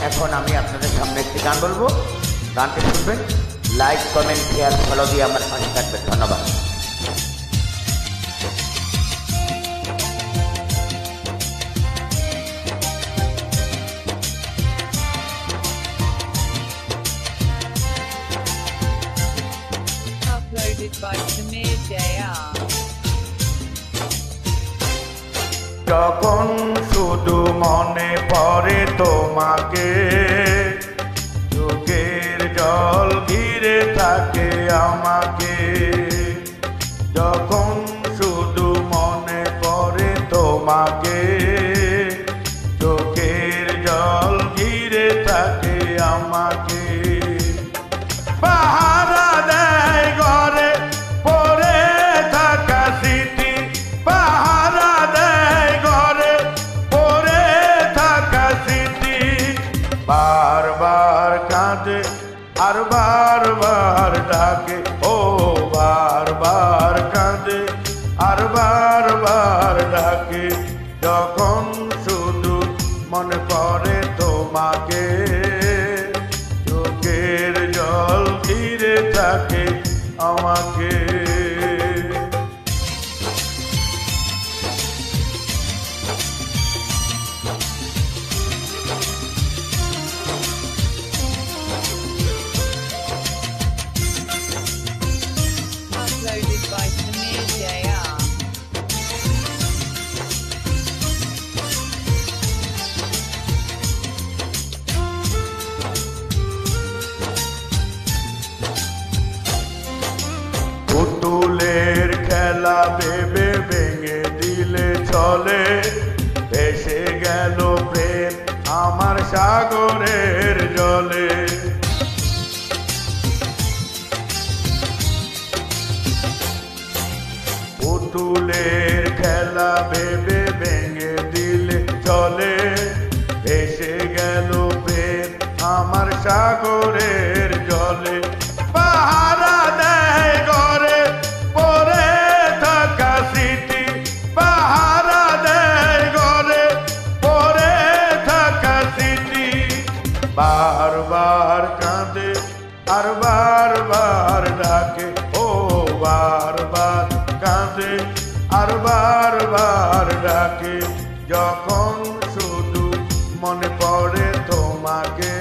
এখন আমি আপনাদের সামনে একটি গান বলবো, গানটি শুনবেন, লাইক কমেন্ট শেয়ার ফলো দিয়ে আমার পাশে থাকবেন। ধন্যবাদ। Uploaded by Samir JR. যখন শুধু মনে পড়ে তোমাকে, চোখের জল ঘিরে থাকে আমাকে। যখন শুধু মনে পড়ে তোমাকে, চোখের জল ঘিরে থাকে আমাকে। পাহারা দেয় ঘরে পড়ে থাকা স্মৃতি, পাহারা দেয় ঘরে পড়ে থাকা স্মৃতি। বারবার কাঁদে আর বারবার ডাকে, ও বারবার কাঁদে আর বারবার ডাকে। যখন শুধু মনে পড়ে তোমাকে, চোখের জল ঘিরে থাকে আমাকে। Uploaded by Samir JR. পুতুলের খেলা ভেবে ভেঙে দিলে চলে, ভেসে গেল প্রেম আমার সাগরের জলে। পুতুলের খেলা ভেবে ভেঙে দিলে চলে, ভেসে গেল প্রেম আমার সাগরের জলে। পাহারা দেয় ঘরে পড়ে থাকা স্মৃতি, পাহারা দেয় ঘরে পড়ে থাকা স্মৃতি। বারবার কাঁদে আর বারবার ডাকে, ও বারবার কাঁদে আর বারবার ডাকে। যখন শুধু মনে পড়ে তোমাকে,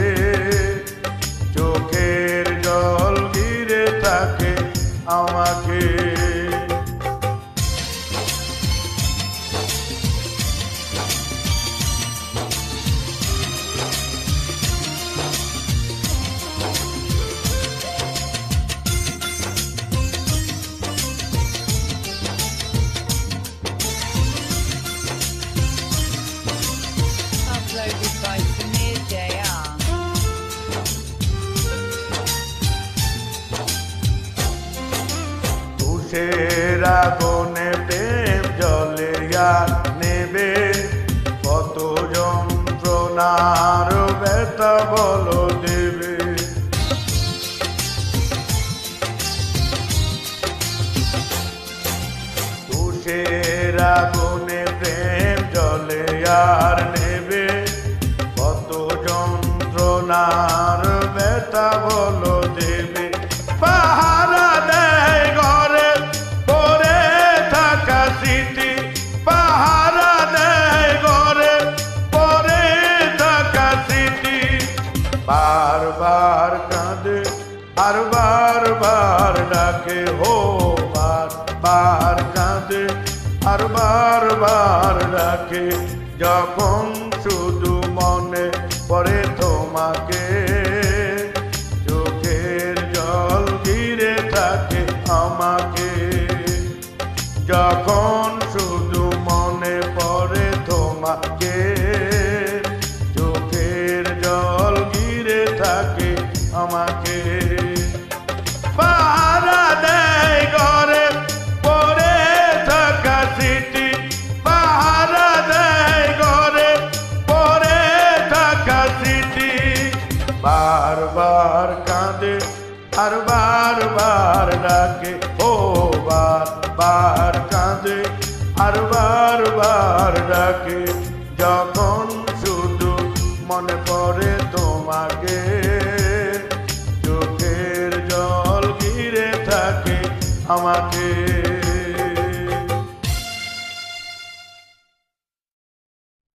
চোখের জল ঘিরে থাকে আমাকে। Uploaded by Samir JR. তুষের আগুনে প্রেম জলে আর নেবে, কত যন্ত্রণার ব্যথা বলো দেবে। তুষের আগুনে প্রেম জলে আর নেবে, কত যন্ত্রণার ব্যথা বলো দেবে। পাহারা দেয় ঘরে পড়ে থাকা স্মৃতি, পাহারা দেয় ঘরে পড়ে থাকা স্মৃতি। বারবার কাঁদে আর বারবার ডাকে, ও বারবার কাঁদে আর বারবার ডাকে। যখন শুধু মনে পড়ে তোমাকে, চোখের জল ঘিরে থাকে আমাকে। যখন শুধু মনে পড়ে তোমাকে, চোখের জল ঘিরে থাকে আমাকে। পাহারা দেয় ঘরে পড়ে থাকা স্মৃতি, পাহারা দেয় ঘরে পড়ে থাকা স্মৃতি। বারবার কাঁদে আর বারবার ডাকে, ও বারবার কাঁদে আর বারবার ডাকে। যখন শুধু মনে পড়ে তো আমাকে